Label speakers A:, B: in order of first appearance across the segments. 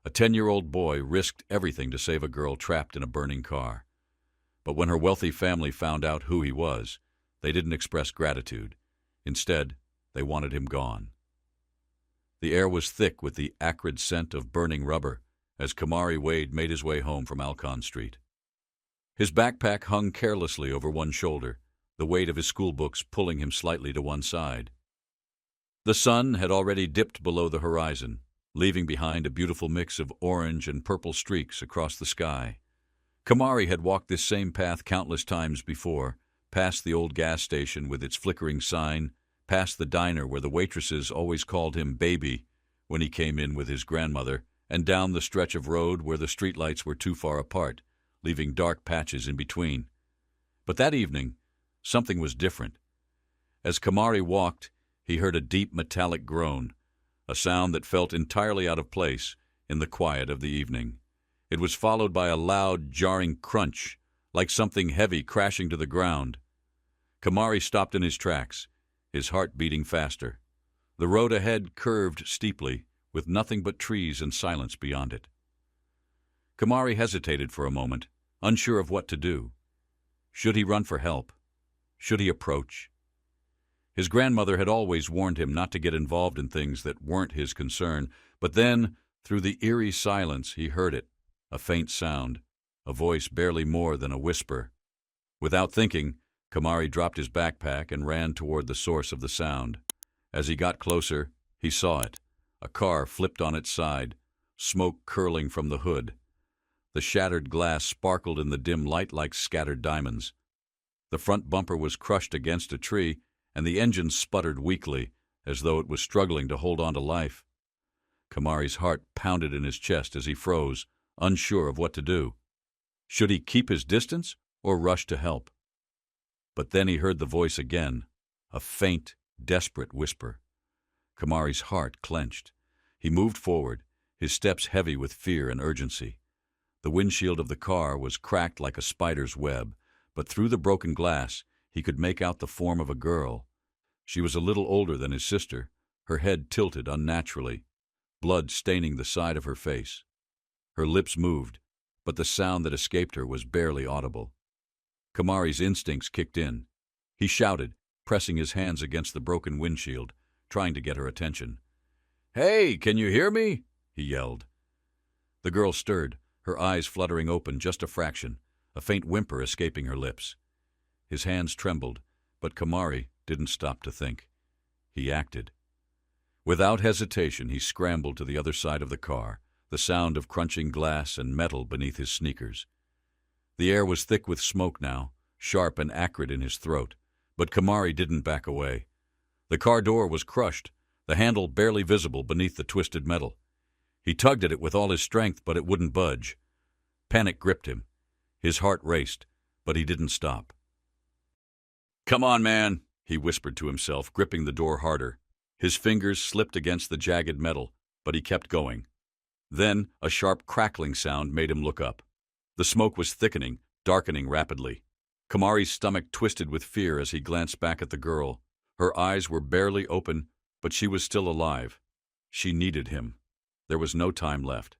A: A 10-year-old boy risked everything to save a girl trapped in a burning car. But when her wealthy family found out who he was, they didn't express gratitude. Instead, they wanted him gone. The air was thick with the acrid scent of burning rubber as Kamari Wade made his way home from Alcon Street. His backpack hung carelessly over one shoulder, the weight of his schoolbooks pulling him slightly to one side. The sun had already dipped below the horizon, leaving behind a beautiful mix of orange and purple streaks across the sky. Kamari had walked this same path countless times before, past the old gas station with its flickering sign, past the diner where the waitresses always called him Baby when he came in with his grandmother, and down the stretch of road where the streetlights were too far apart, leaving dark patches in between. But that evening, something was different. As Kamari walked, he heard a deep metallic groan, a sound that felt entirely out of place in the quiet of the evening. It was followed by a loud, jarring crunch, like something heavy crashing to the ground. Kamari stopped in his tracks, his heart beating faster. The road ahead curved steeply, with nothing but trees and silence beyond it. Kamari hesitated for a moment, unsure of what to do. Should he run for help? Should he approach? His grandmother had always warned him not to get involved in things that weren't his concern, but then, through the eerie silence, he heard it, a faint sound, a voice barely more than a whisper. Without thinking, Kamari dropped his backpack and ran toward the source of the sound. As he got closer, he saw it. A car flipped on its side, smoke curling from the hood. The shattered glass sparkled in the dim light like scattered diamonds. The front bumper was crushed against a tree, and the engine sputtered weakly, as though it was struggling to hold on to life. Kamari's heart pounded in his chest as he froze, unsure of what to do. Should he keep his distance or rush to help? But then he heard the voice again, a faint, desperate whisper. Kamari's heart clenched. He moved forward, his steps heavy with fear and urgency. The windshield of the car was cracked like a spider's web, but through the broken glass he could make out the form of a girl. She was a little older than his sister, her head tilted unnaturally, blood staining the side of her face. Her lips moved, but the sound that escaped her was barely audible. Kamari's instincts kicked in. He shouted, pressing his hands against the broken windshield, trying to get her attention. "Hey, can you hear me?" he yelled. The girl stirred, her eyes fluttering open just a fraction, a faint whimper escaping her lips. His hands trembled, but Kamari didn't stop to think. He acted. Without hesitation, he scrambled to the other side of the car, the sound of crunching glass and metal beneath his sneakers. The air was thick with smoke now, sharp and acrid in his throat, but Kamari didn't back away. The car door was crushed, the handle barely visible beneath the twisted metal. He tugged at it with all his strength, but it wouldn't budge. Panic gripped him. His heart raced, but he didn't stop. "Come on, man," he whispered to himself, gripping the door harder. His fingers slipped against the jagged metal, but he kept going. Then a sharp crackling sound made him look up. The smoke was thickening, darkening rapidly. Kamari's stomach twisted with fear as he glanced back at the girl. Her eyes were barely open, but she was still alive. She needed him. There was no time left.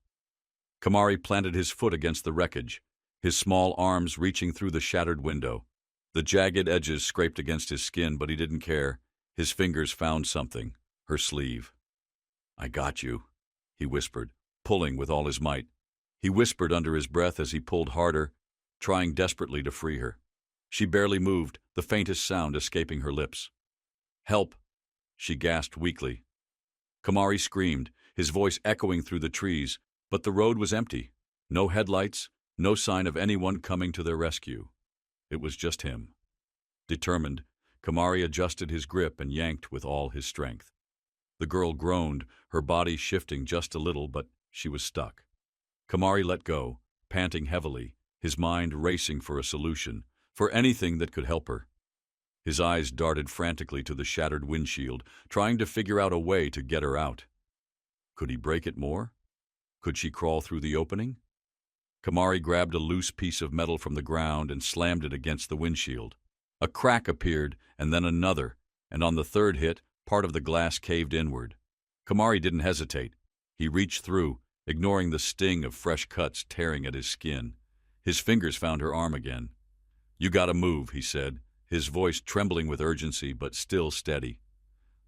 A: Kamari planted his foot against the wreckage, his small arms reaching through the shattered window. The jagged edges scraped against his skin, but he didn't care. His fingers found something, her sleeve. "I got you," he whispered, pulling with all his might. He whispered under his breath as he pulled harder, trying desperately to free her. She barely moved, the faintest sound escaping her lips. "Help!" she gasped weakly. Kamari screamed, his voice echoing through the trees, but the road was empty. No headlights, no sign of anyone coming to their rescue. It was just him. Determined, Kamari adjusted his grip and yanked with all his strength. The girl groaned, her body shifting just a little, but she was stuck. Kamari let go, panting heavily, his mind racing for a solution, for anything that could help her. His eyes darted frantically to the shattered windshield, trying to figure out a way to get her out. Could he break it more? Could she crawl through the opening? Kamari grabbed a loose piece of metal from the ground and slammed it against the windshield. A crack appeared, and then another, and on the third hit, part of the glass caved inward. Kamari didn't hesitate. He reached through, ignoring the sting of fresh cuts tearing at his skin. His fingers found her arm again. "You gotta move," he said, his voice trembling with urgency but still steady.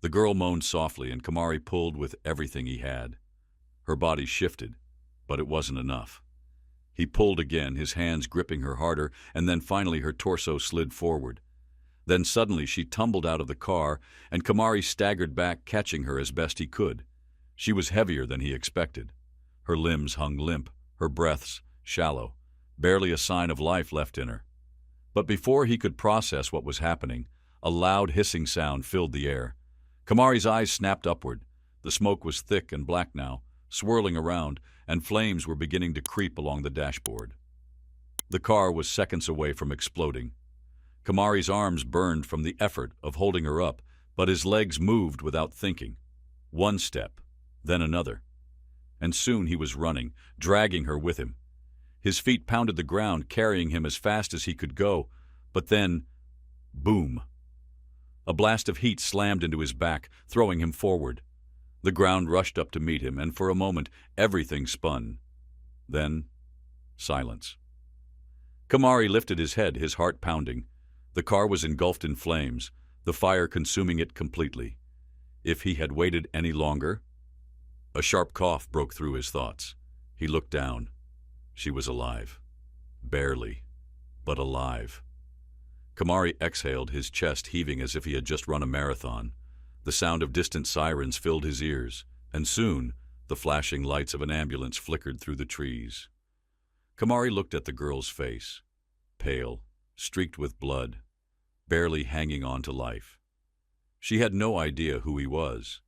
A: The girl moaned softly, and Kamari pulled with everything he had. Her body shifted, but it wasn't enough. He pulled again, his hands gripping her harder, and then finally her torso slid forward. Then suddenly she tumbled out of the car, and Kamari staggered back, catching her as best he could. She was heavier than he expected. Her limbs hung limp, her breaths shallow, barely a sign of life left in her. But before he could process what was happening, a loud hissing sound filled the air. Kamari's eyes snapped upward. The smoke was thick and black now, swirling around, and flames were beginning to creep along the dashboard. The car was seconds away from exploding. Kamari's arms burned from the effort of holding her up, but his legs moved without thinking. One step, then another. And soon he was running, dragging her with him. His feet pounded the ground, carrying him as fast as he could go. But then, boom! A blast of heat slammed into his back, throwing him forward. The ground rushed up to meet him, and for a moment everything spun. Then, silence. Kamari lifted his head, his heart pounding. The car was engulfed in flames, the fire consuming it completely. If he had waited any longer... A sharp cough broke through his thoughts. He looked down. She was alive. Barely, but alive. Kamari exhaled, his chest heaving as if he had just run a marathon. The sound of distant sirens filled his ears, and soon the flashing lights of an ambulance flickered through the trees. Kamari looked at the girl's face, pale, streaked with blood, barely hanging on to life. She had no idea who he was,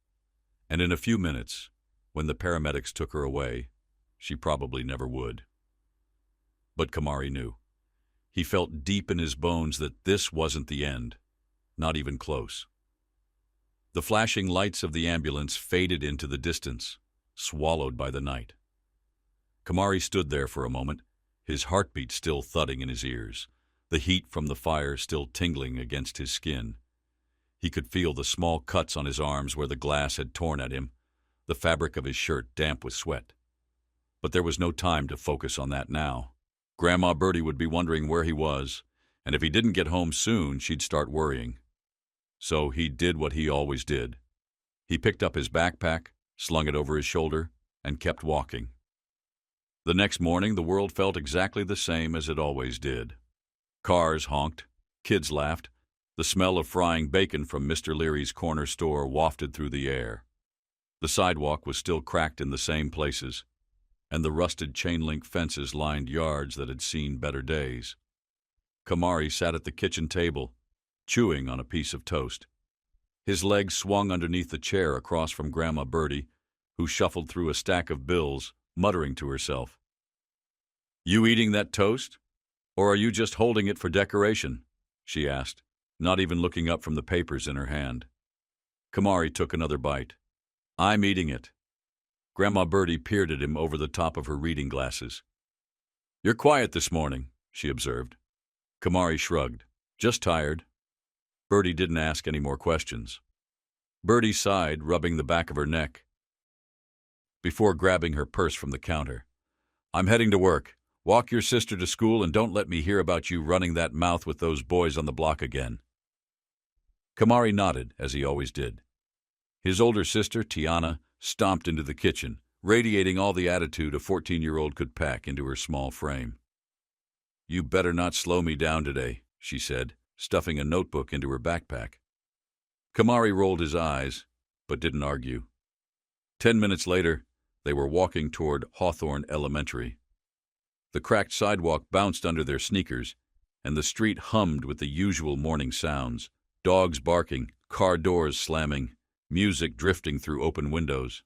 A: and in a few minutes, when the paramedics took her away, she probably never would. But Kamari knew. He felt deep in his bones that this wasn't the end, not even close. The flashing lights of the ambulance faded into the distance, swallowed by the night. Kamari stood there for a moment, his heartbeat still thudding in his ears, the heat from the fire still tingling against his skin. He could feel the small cuts on his arms where the glass had torn at him, the fabric of his shirt damp with sweat. But there was no time to focus on that now. Grandma Birdie would be wondering where he was, and if he didn't get home soon, she'd start worrying. So he did what he always did. He picked up his backpack, slung it over his shoulder, and kept walking. The next morning, the world felt exactly the same as it always did. Cars honked, kids laughed, the smell of frying bacon from Mr. Leary's corner store wafted through the air. The sidewalk was still cracked in the same places, and the rusted chain-link fences lined yards that had seen better days. Kamari sat at the kitchen table, chewing on a piece of toast. His legs swung underneath the chair across from Grandma Birdie, who shuffled through a stack of bills, muttering to herself. "You eating that toast? Or are you just holding it for decoration?" she asked, not even looking up from the papers in her hand. Kamari took another bite. "I'm eating it." Grandma Birdie peered at him over the top of her reading glasses. "You're quiet this morning," she observed. Kamari shrugged. "Just tired." Birdie didn't ask any more questions. Birdie sighed, rubbing the back of her neck, before grabbing her purse from the counter. "I'm heading to work. Walk your sister to school and don't let me hear about you running that mouth with those boys on the block again." Kamari nodded, as he always did. His older sister, Tiana, stomped into the kitchen, radiating all the attitude a 14-year-old could pack into her small frame. "You better not slow me down today," she said, stuffing a notebook into her backpack. Kamari rolled his eyes, but didn't argue. 10 minutes later, they were walking toward Hawthorne Elementary. The cracked sidewalk bounced under their sneakers, and the street hummed with the usual morning sounds, dogs barking, car doors slamming, music drifting through open windows.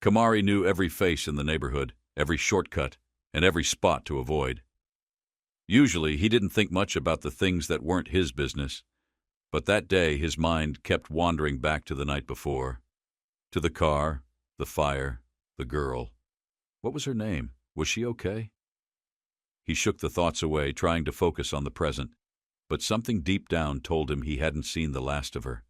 A: Kamari knew every face in the neighborhood, every shortcut, and every spot to avoid. Usually, he didn't think much about the things that weren't his business, but that day his mind kept wandering back to the night before, to the car, the fire, the girl. What was her name? Was she okay? He shook the thoughts away, trying to focus on the present, but something deep down told him he hadn't seen the last of her.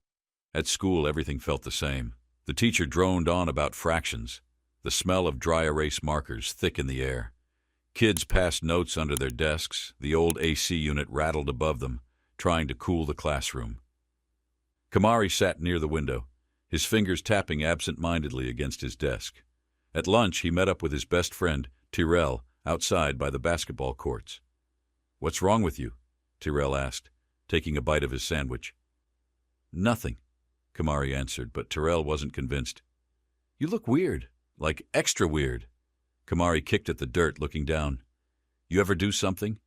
A: At school, everything felt the same. The teacher droned on about fractions. The the smell of dry erase markers thick in the air. Kids passed notes under their desks. The old AC unit rattled above them, trying to cool the classroom. Kamari sat near the window, his fingers tapping absent-mindedly against his desk. At lunch, he met up with his best friend, Tyrell, outside by the basketball courts. "What's wrong with you?" Tyrell asked, taking a bite of his sandwich. "Nothing," Kamari answered, but Tyrell wasn't convinced. "You look weird, like extra weird." Kamari kicked at the dirt, looking down. "You ever do something,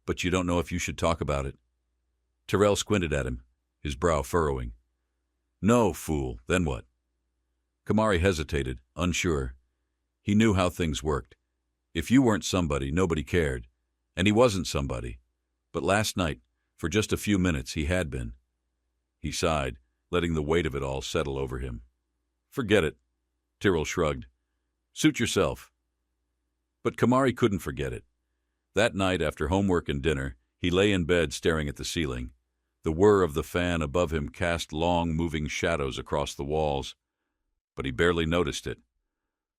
A: but you don't know if you should talk about it?" Tyrell squinted at him, his brow furrowing. "No, fool, then what?" Kamari hesitated, unsure. He knew how things worked. If you weren't somebody, nobody cared. And he wasn't somebody. But last night, for just a few minutes, he had been. He sighed, letting the weight of it all settle over him. "Forget it," Tyrell shrugged. "Suit yourself." But Kamari couldn't forget it. That night, after homework and dinner, he lay in bed staring at the ceiling. The whir of the fan above him cast long, moving shadows across the walls. But he barely noticed it.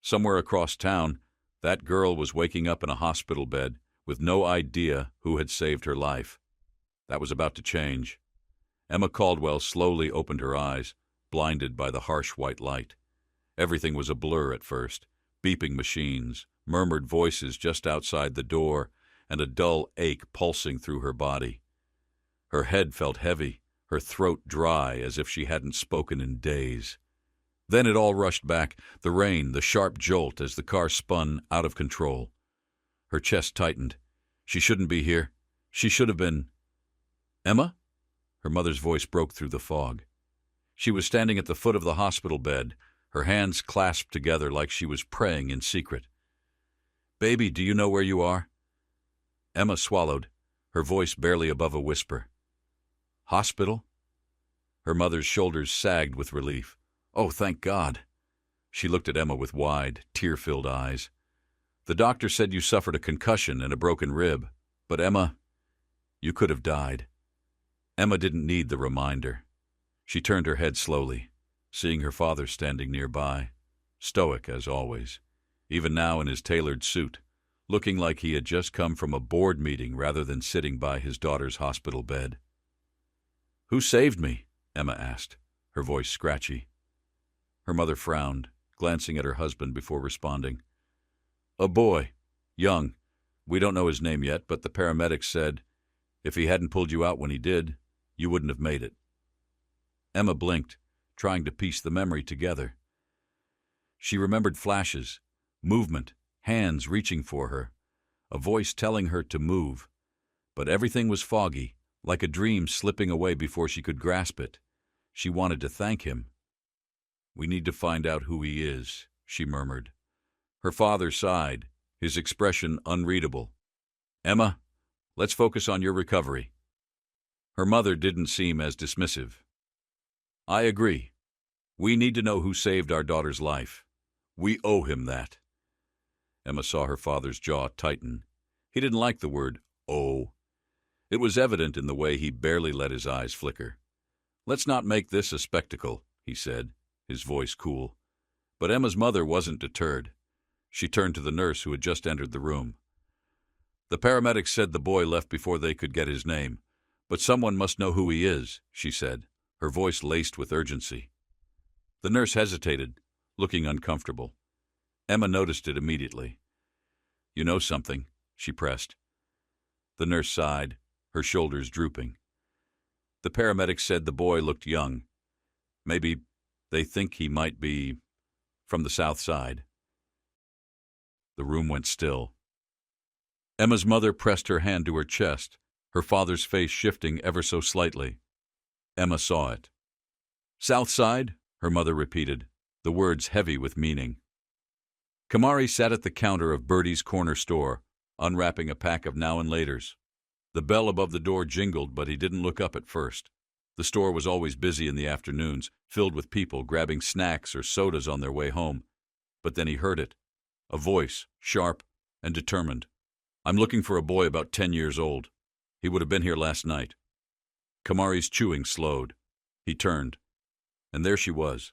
A: Somewhere across town, that girl was waking up in a hospital bed with no idea who had saved her life. That was about to change. Emma Caldwell slowly opened her eyes, blinded by the harsh white light. Everything was a blur at first. Beeping machines, murmured voices just outside the door, and a dull ache pulsing through her body. Her head felt heavy, her throat dry as if she hadn't spoken in days. Then it all rushed back, the rain, the sharp jolt as the car spun out of control. Her chest tightened. She shouldn't be here. She should have been... "Emma?" Her mother's voice broke through the fog. She was standing at the foot of the hospital bed, her hands clasped together like she was praying in secret. "Baby, do you know where you are?" Emma swallowed, her voice barely above a whisper. "Hospital?" Her mother's shoulders sagged with relief. "Oh, thank God." She looked at Emma with wide, tear-filled eyes. "The doctor said you suffered a concussion and a broken rib. But Emma, you could have died." Emma didn't need the reminder. She turned her head slowly, seeing her father standing nearby, stoic as always, even now in his tailored suit, looking like he had just come from a board meeting rather than sitting by his daughter's hospital bed. "Who saved me?" Emma asked, her voice scratchy. Her mother frowned, glancing at her husband before responding. "A boy. Young. We don't know his name yet, but the paramedics said if he hadn't pulled you out when he did, you wouldn't have made it." Emma blinked, trying to piece the memory together. She remembered flashes, movement, hands reaching for her, a voice telling her to move. But everything was foggy, like a dream slipping away before she could grasp it. She wanted to thank him. "We need to find out who he is," she murmured. Her father sighed, his expression unreadable. "Emma, let's focus on your recovery." Her mother didn't seem as dismissive. "I agree. We need to know who saved our daughter's life. We owe him that." Emma saw her father's jaw tighten. He didn't like the word owe. It was evident in the way he barely let his eyes flicker. "Let's not make this a spectacle," he said, his voice cool. But Emma's mother wasn't deterred. She turned to the nurse who had just entered the room. "The paramedics said the boy left before they could get his name, but someone must know who he is," she said, her voice laced with urgency. The nurse hesitated, looking uncomfortable. Emma noticed it immediately. "You know something," she pressed. The nurse sighed, her shoulders drooping. "The paramedics said the boy looked young. Maybe they think he might be from the South Side." The room went still. Emma's mother pressed her hand to her chest, her father's face shifting ever so slightly. Emma saw it. "South Side?" her mother repeated, the words heavy with meaning. Kamari sat at the counter of Bertie's corner store, unwrapping a pack of Now and Laters. The bell above the door jingled, but he didn't look up at first. The store was always busy in the afternoons, filled with people grabbing snacks or sodas on their way home. But then he heard it. A voice, sharp and determined. "I'm looking for a boy about 10 years old. He would have been here last night." Kamari's chewing slowed. He turned. And there she was,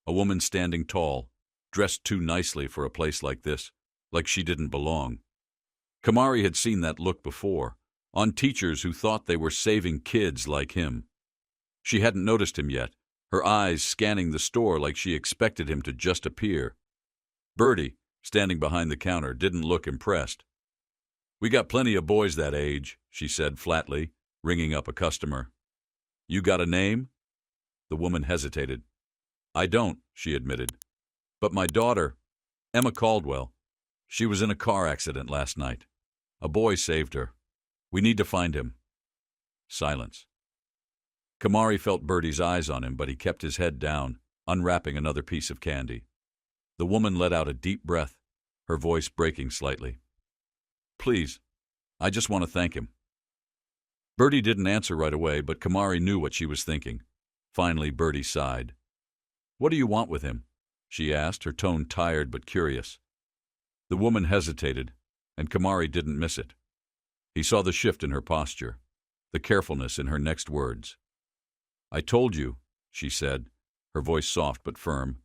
A: a woman standing tall, dressed too nicely for a place like this, like she didn't belong. Kamari had seen that look before, on teachers who thought they were saving kids like him. She hadn't noticed him yet, her eyes scanning the store like she expected him to just appear. Bertie, standing behind the counter, didn't look impressed. "We got plenty of boys that age," she said flatly, ringing up a customer. "You got a name?" The woman hesitated. "I don't," she admitted. "But my daughter, Emma Caldwell, she was in a car accident last night. A boy saved her. We need to find him." Silence. Kamari felt Bertie's eyes on him, but he kept his head down, unwrapping another piece of candy. The woman let out a deep breath, her voice breaking slightly. "Please, I just want to thank him." Bertie didn't answer right away, but Kamari knew what she was thinking. Finally, Bertie sighed. "What do you want with him?" she asked, her tone tired but curious. The woman hesitated, and Kamari didn't miss it. He saw the shift in her posture, the carefulness in her next words. "I told you," she said, her voice soft but firm.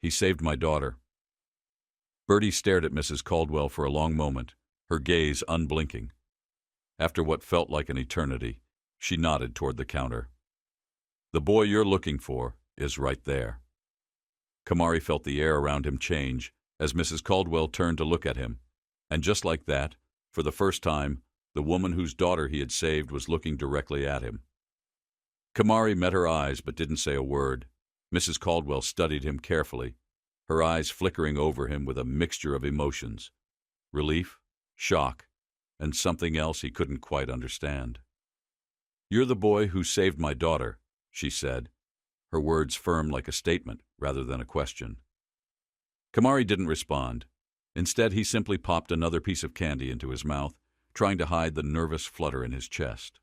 A: "He saved my daughter." Bertie stared at Mrs. Caldwell for a long moment, her gaze unblinking. After what felt like an eternity, she nodded toward the counter. "The boy you're looking for is right there." Kamari felt the air around him change as Mrs. Caldwell turned to look at him, and just like that, for the first time, the woman whose daughter he had saved was looking directly at him. Kamari met her eyes but didn't say a word. Mrs. Caldwell studied him carefully, her eyes flickering over him with a mixture of emotions: relief, shock, and something else he couldn't quite understand. "You're the boy who saved my daughter," she said, her words firm like a statement rather than a question. Kamari didn't respond. Instead, he simply popped another piece of candy into his mouth, trying to hide the nervous flutter in his chest.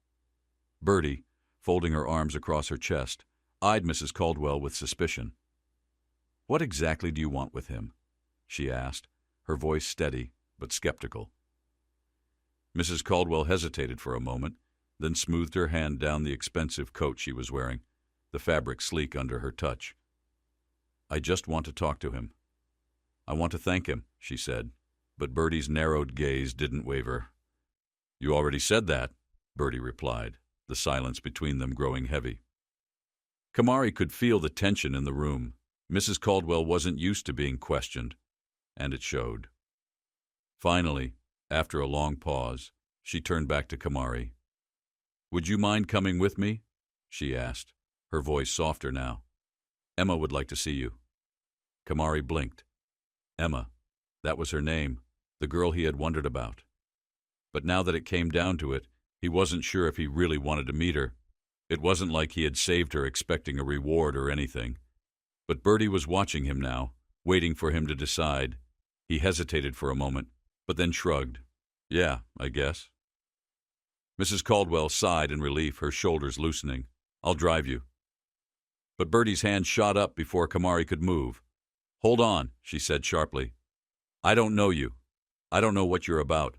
A: Bertie, folding her arms across her chest, eyed Mrs. Caldwell with suspicion. "What exactly do you want with him?" she asked, her voice steady but skeptical. Mrs. Caldwell hesitated for a moment, then smoothed her hand down the expensive coat she was wearing, the fabric sleek under her touch. "I just want to talk to him. I want to thank him," she said, but Bertie's narrowed gaze didn't waver. "You already said that," Bertie replied, the silence between them growing heavy. Kamari could feel the tension in the room. Mrs. Caldwell wasn't used to being questioned, and it showed. Finally, after a long pause, she turned back to Kamari. "Would you mind coming with me?" she asked, her voice softer now. "Emma would like to see you." Kamari blinked. Emma, that was her name, the girl he had wondered about. But now that it came down to it, he wasn't sure if he really wanted to meet her. It wasn't like he had saved her expecting a reward or anything. But Bertie was watching him now, waiting for him to decide. He hesitated for a moment, but then shrugged. "Yeah, I guess." Mrs. Caldwell sighed in relief, her shoulders loosening. "I'll drive you." But Bertie's hand shot up before Kamari could move. "Hold on," she said sharply. "I don't know you. I don't know what you're about."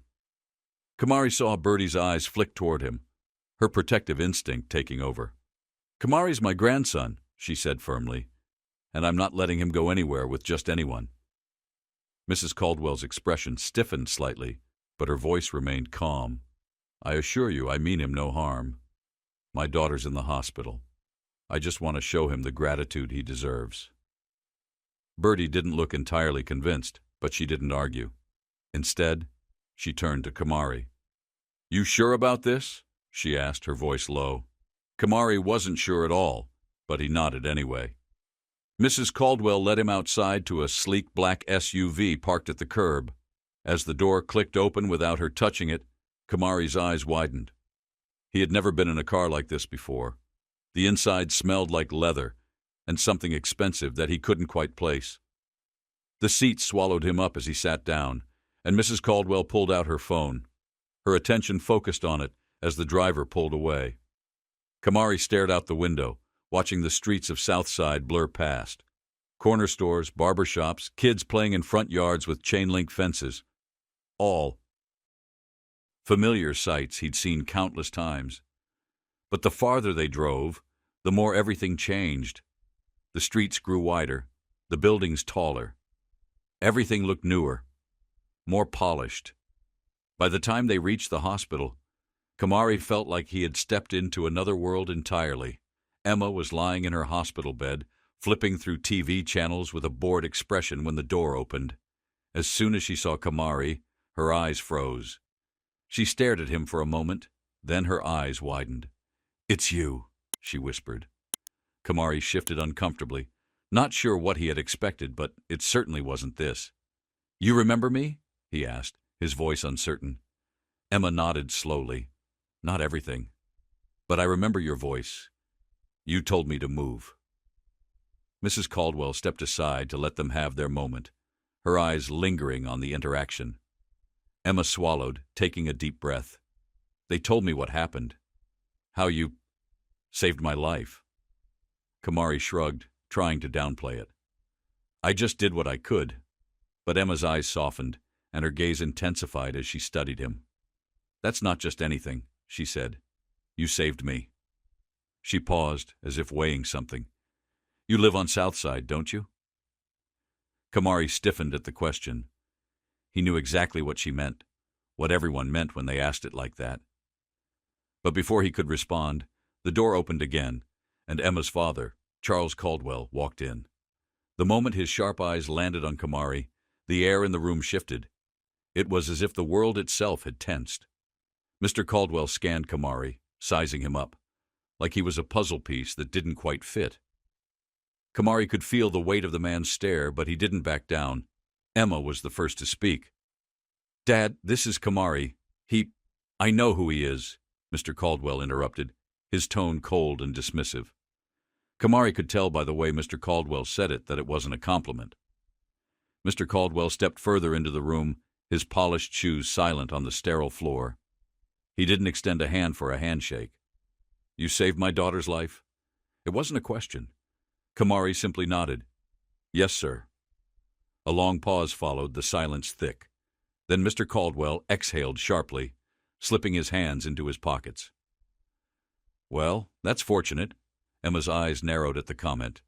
A: Kamari saw Bertie's eyes flick toward him, her protective instinct taking over. "Kamari's my grandson," she said firmly, "and I'm not letting him go anywhere with just anyone." Mrs. Caldwell's expression stiffened slightly, but her voice remained calm. "I assure you I mean him no harm. My daughter's in the hospital. I just want to show him the gratitude he deserves." Bertie didn't look entirely convinced, but she didn't argue. Instead, she turned to Kamari. "You sure about this?" she asked, her voice low. Kamari wasn't sure at all, but he nodded anyway. Mrs. Caldwell led him outside to a sleek black SUV parked at the curb. As the door clicked open without her touching it, Kamari's eyes widened. He had never been in a car like this before. The inside smelled like leather and something expensive that he couldn't quite place. The seat swallowed him up as he sat down, and Mrs. Caldwell pulled out her phone. Her attention focused on it as the driver pulled away. Kamari stared out the window, watching the streets of Southside blur past. Corner stores, barber shops, kids playing in front yards with chain-link fences. All familiar sights he'd seen countless times. But the farther they drove, the more everything changed. The streets grew wider, the buildings taller, Everything looked newer, more polished. By the time they reached the hospital, Kamari felt like he had stepped into another world entirely. Emma was lying in her hospital bed, flipping through TV channels with a bored expression when the door opened. As soon as she saw Kamari, her eyes froze. She stared at him for a moment, then her eyes widened. "It's you," she whispered. Kamari shifted uncomfortably, not sure what he had expected, but it certainly wasn't this. "You remember me?" he asked, his voice uncertain. Emma nodded slowly. "Not everything. But I remember your voice. You told me to move." Mrs. Caldwell stepped aside to let them have their moment, her eyes lingering on the interaction. Emma swallowed, taking a deep breath. "They told me what happened. How you saved my life." Kamari shrugged, trying to downplay it. "I just did what I could." But Emma's eyes softened, and her gaze intensified as she studied him. "That's not just anything," she said. "You saved me." She paused, as if weighing something. "You live on Southside, don't you?" Kamari stiffened at the question. He knew exactly what she meant, what everyone meant when they asked it like that. But before he could respond, the door opened again, and Emma's father, Charles Caldwell, walked in. The moment his sharp eyes landed on Kamari, the air in the room shifted. It was as if the world itself had tensed. Mr. Caldwell scanned Kamari, sizing him up, like he was a puzzle piece that didn't quite fit. Kamari could feel the weight of the man's stare, but he didn't back down. Emma was the first to speak. "Dad, this is Kamari. I know who he is," Mr. Caldwell interrupted, his tone cold and dismissive. Kamari could tell by the way Mr. Caldwell said it that it wasn't a compliment. Mr. Caldwell stepped further into the room, his polished shoes silent on the sterile floor. He didn't extend a hand for a handshake. "You saved my daughter's life?" It wasn't a question. Kamari simply nodded. "Yes, sir." A long pause followed, the silence thick. Then Mr. Caldwell exhaled sharply, slipping his hands into his pockets. "Well, that's fortunate." Emma's eyes narrowed at the comment.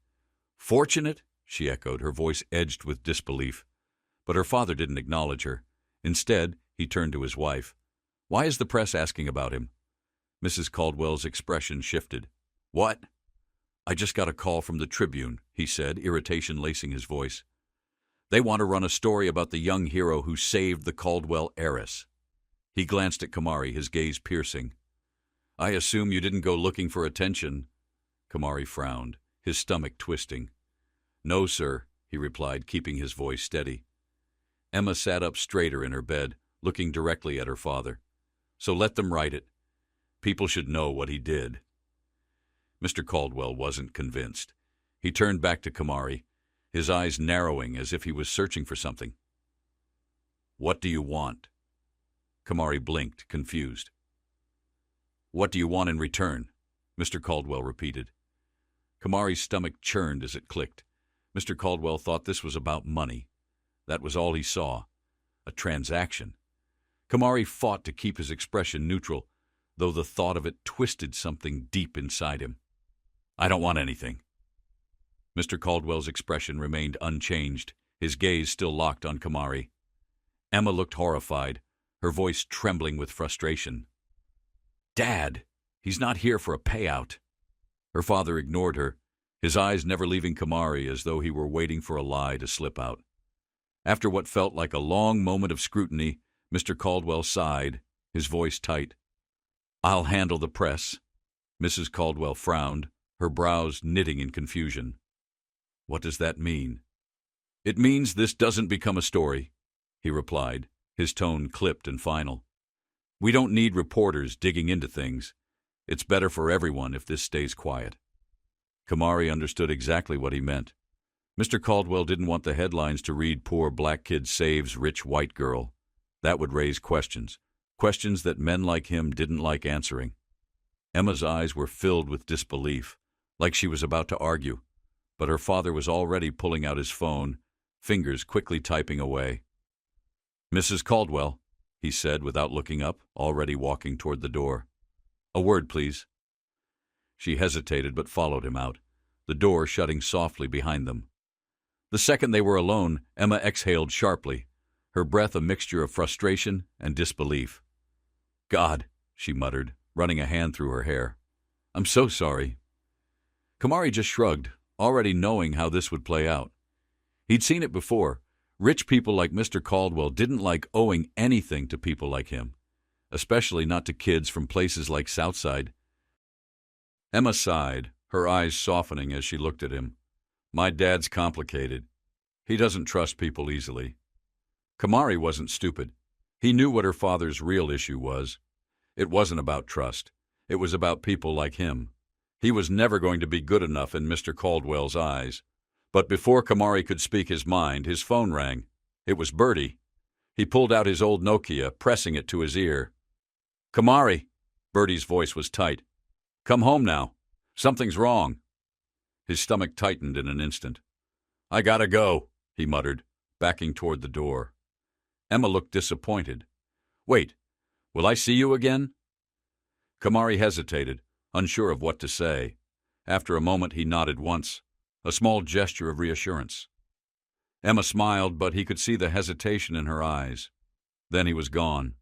A: "Fortunate?" she echoed, her voice edged with disbelief. But her father didn't acknowledge her. Instead, he turned to his wife. "Why is the press asking about him?" Mrs. Caldwell's expression shifted. "What?" "I just got a call from the Tribune," he said, irritation lacing his voice. "They want to run a story about the young hero who saved the Caldwell heiress." He glanced at Kamari, his gaze piercing. "I assume you didn't go looking for attention." Kamari frowned, his stomach twisting. "No, sir," he replied, keeping his voice steady. Emma sat up straighter in her bed, looking directly at her father. "So let them write it. People should know what he did." Mr. Caldwell wasn't convinced. He turned back to Kamari, his eyes narrowing as if he was searching for something. "What do you want?" Kamari blinked, confused. "What do you want in return?" Mr. Caldwell repeated. Kamari's stomach churned as it clicked. Mr. Caldwell thought this was about money. That was all he saw. A transaction. Kamari fought to keep his expression neutral, though the thought of it twisted something deep inside him. "I don't want anything." Mr. Caldwell's expression remained unchanged, his gaze still locked on Kamari. Emma looked horrified, her voice trembling with frustration. "Dad, he's not here for a payout." Her father ignored her, his eyes never leaving Kamari, as though he were waiting for a lie to slip out. After what felt like a long moment of scrutiny, Mr. Caldwell sighed, his voice tight. "I'll handle the press." Mrs. Caldwell frowned, her brows knitting in confusion. "What does that mean?" "It means this doesn't become a story," he replied, his tone clipped and final. "We don't need reporters digging into things. It's better for everyone if this stays quiet." Kamari understood exactly what he meant. Mr. Caldwell didn't want the headlines to read "Poor Black Kid Saves Rich White Girl." That would raise questions that men like him didn't like answering. Emma's eyes were filled with disbelief, like she was about to argue, but her father was already pulling out his phone, fingers quickly typing away. "Mrs. Caldwell," he said without looking up, already walking toward the door. "A word, please." She hesitated but followed him out, the door shutting softly behind them. The second they were alone, Emma exhaled sharply, her breath a mixture of frustration and disbelief. "God," she muttered, running a hand through her hair. "I'm so sorry." Kamari just shrugged, already knowing how this would play out. He'd seen it before. Rich people like Mr. Caldwell didn't like owing anything to people like him, especially not to kids from places like Southside. Emma sighed, her eyes softening as she looked at him. "My dad's complicated. He doesn't trust people easily." Kamari wasn't stupid. He knew what her father's real issue was. It wasn't about trust. It was about people like him. He was never going to be good enough in Mr. Caldwell's eyes. But before Kamari could speak his mind, his phone rang. It was Bertie. He pulled out his old Nokia, pressing it to his ear. "Kamari," Bertie's voice was tight. "Come home now. Something's wrong." His stomach tightened in an instant. "I gotta go," he muttered, backing toward the door. Emma looked disappointed. "Wait, will I see you again?" Kamari hesitated, unsure of what to say. After a moment he nodded once, a small gesture of reassurance. Emma smiled, but he could see the hesitation in her eyes. Then he was gone.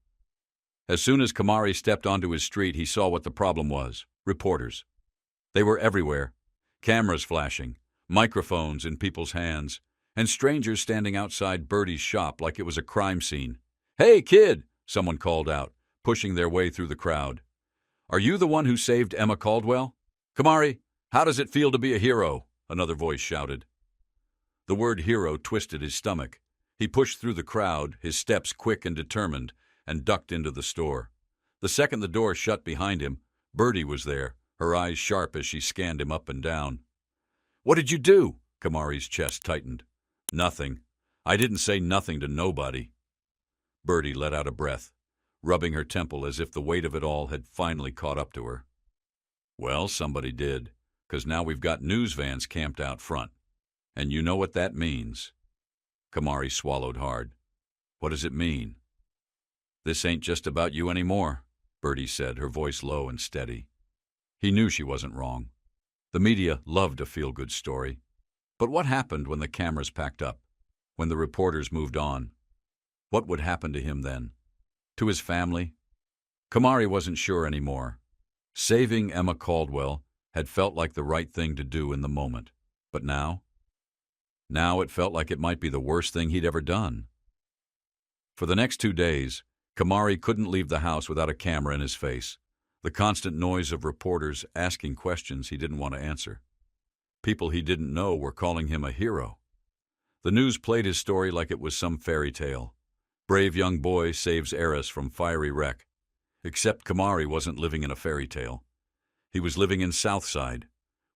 A: As soon as Kamari stepped onto his street, he saw what the problem was. Reporters. They were everywhere. Cameras flashing, microphones in people's hands, and strangers standing outside Bertie's shop like it was a crime scene. "Hey, kid!" someone called out, pushing their way through the crowd. "Are you the one who saved Emma Caldwell?" "Kamari, how does it feel to be a hero?" another voice shouted. The word hero twisted his stomach. He pushed through the crowd, his steps quick and determined, and ducked into the store. The second the door shut behind him, Bertie was there, her eyes sharp as she scanned him up and down. "What did you do?" Kamari's chest tightened. "Nothing. I didn't say nothing to nobody." Bertie let out a breath, rubbing her temple as if the weight of it all had finally caught up to her. "Well, somebody did, 'cause now we've got news vans camped out front. And you know what that means." Kamari swallowed hard. "What does it mean?" "This ain't just about you anymore," Bertie said, her voice low and steady. He knew she wasn't wrong. The media loved a feel-good story. But what happened when the cameras packed up? When the reporters moved on? What would happen to him then? To his family? Kamari wasn't sure anymore. Saving Emma Caldwell had felt like the right thing to do in the moment. But now? Now it felt like it might be the worst thing he'd ever done. For the next 2 days, Kamari couldn't leave the house without a camera in his face. The constant noise of reporters asking questions he didn't want to answer. People he didn't know were calling him a hero. The news played his story like it was some fairy tale. Brave young boy saves heiress from fiery wreck. Except Kamari wasn't living in a fairy tale. He was living in Southside,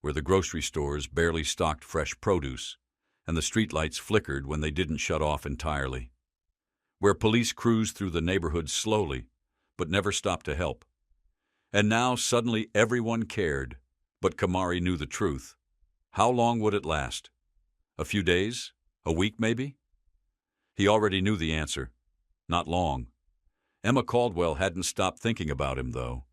A: where the grocery stores barely stocked fresh produce, and the streetlights flickered when they didn't shut off entirely. Where police cruised through the neighborhood slowly, but never stopped to help. And now suddenly everyone cared, but Kamari knew the truth. How long would it last? A few days? A week, maybe? He already knew the answer. Not long. Emma Caldwell hadn't stopped thinking about him, though.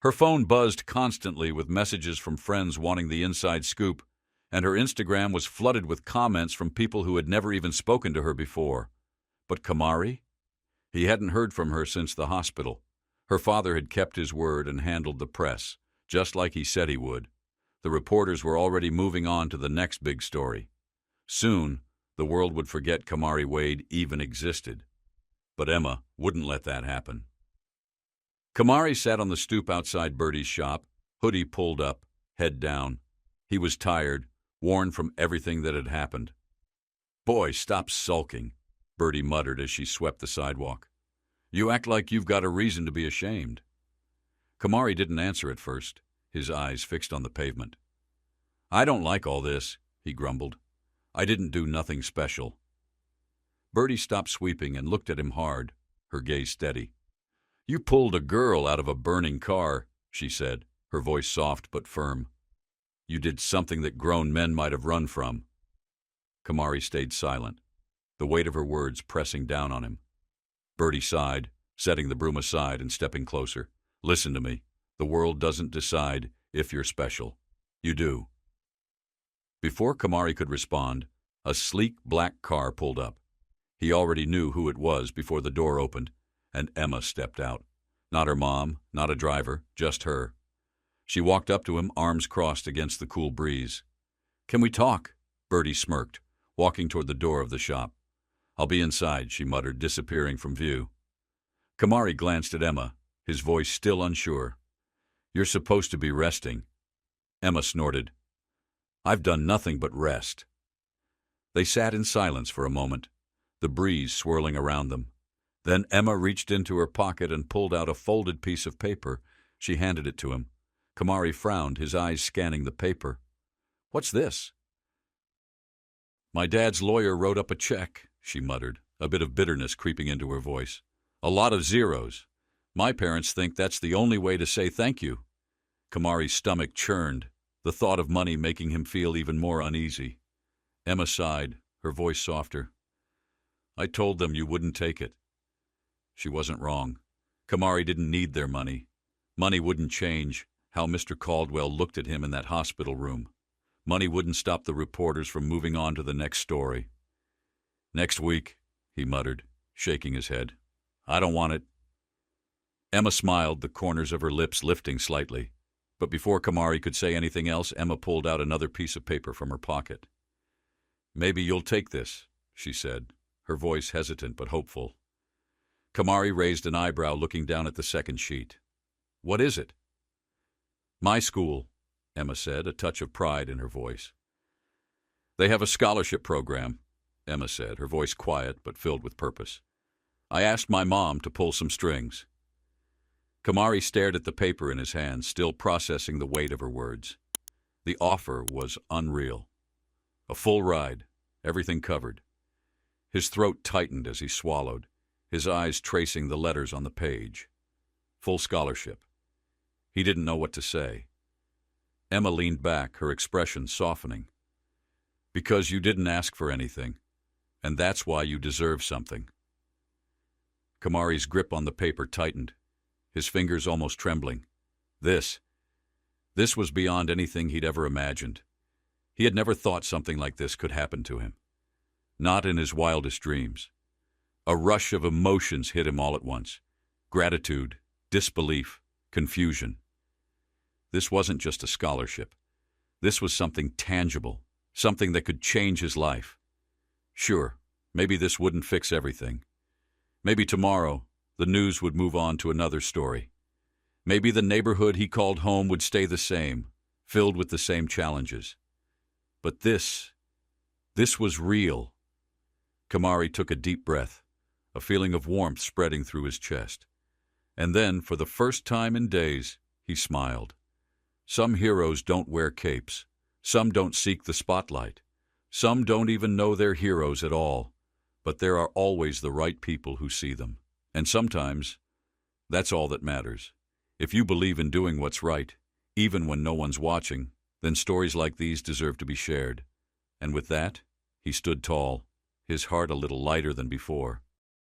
A: Her phone buzzed constantly with messages from friends wanting the inside scoop, and her Instagram was flooded with comments from people who had never even spoken to her before. But Kamari? He hadn't heard from her since the hospital. Her father had kept his word and handled the press, just like he said he would. The reporters were already moving on to the next big story. Soon, the world would forget Kamari Wade even existed. But Emma wouldn't let that happen. Kamari sat on the stoop outside Bertie's shop, hoodie pulled up, head down. He was tired, worn from everything that had happened. "Boy, stop sulking," Bertie muttered as she swept the sidewalk. "You act like you've got a reason to be ashamed." Kamari didn't answer at first, his eyes fixed on the pavement. "I don't like all this," he grumbled. "I didn't do nothing special." Bertie stopped sweeping and looked at him hard, her gaze steady. "You pulled a girl out of a burning car," she said, her voice soft but firm. "You did something that grown men might have run from." Kamari stayed silent, the weight of her words pressing down on him. Bertie sighed, setting the broom aside and stepping closer. "Listen to me. The world doesn't decide if you're special. You do." Before Kamari could respond, A sleek black car pulled up. He already knew who it was before the door opened, and Emma stepped out. Not her mom, not a driver, just her. She walked up to him, arms crossed against the cool breeze. "Can we talk?" Bertie smirked, walking toward the door of the shop. "I'll be inside," she muttered, disappearing from view. Kamari glanced at Emma, his voice still unsure. "You're supposed to be resting." Emma snorted. "I've done nothing but rest." They sat in silence for a moment, the breeze swirling around them. Then Emma reached into her pocket and pulled out a folded piece of paper. She handed it to him. Kamari frowned, his eyes scanning the paper. "What's this?" "My dad's lawyer wrote up a check," she muttered, a bit of bitterness creeping into her voice. "A lot of zeros. My parents think that's the only way to say thank you." Kamari's stomach churned, the thought of money making him feel even more uneasy. Emma sighed, her voice softer. "I told them you wouldn't take it." She wasn't wrong. Kamari didn't need their money. Money wouldn't change how Mr. Caldwell looked at him in that hospital room. Money wouldn't stop the reporters from moving on to the next story. "Next week," he muttered, shaking his head. "I don't want it." Emma smiled, the corners of her lips lifting slightly. But before Kamari could say anything else, Emma pulled out another piece of paper from her pocket. "Maybe you'll take this," she said, her voice hesitant but hopeful. Kamari raised an eyebrow, looking down at the second sheet. "What is it?" "My school," Emma said, a touch of pride in her voice. "They have a scholarship program," Emma said, her voice quiet but filled with purpose. "I asked my mom to pull some strings." Kamari stared at the paper in his hand, still processing the weight of her words. The offer was unreal. A full ride, everything covered. His throat tightened as he swallowed, his eyes tracing the letters on the page. Full scholarship. He didn't know what to say. Emma leaned back, her expression softening. "Because you didn't ask for anything, and that's why you deserve something." Kamari's grip on the paper tightened, his fingers almost trembling. This was beyond anything he'd ever imagined. He had never thought something like this could happen to him. Not in his wildest dreams. A rush of emotions hit him all at once. Gratitude, disbelief, confusion. This wasn't just a scholarship. This was something tangible, something that could change his life. Sure, maybe this wouldn't fix everything. Maybe tomorrow, the news would move on to another story. Maybe the neighborhood he called home would stay the same, filled with the same challenges. But this was real. Kamari took a deep breath, a feeling of warmth spreading through his chest. And then, for the first time in days, he smiled. Some heroes don't wear capes. Some don't seek the spotlight. Some don't even know they're heroes at all. But there are always the right people who see them. And sometimes, that's all that matters. If you believe in doing what's right, even when no one's watching, then stories like these deserve to be shared. And with that, he stood tall, his heart a little lighter than before.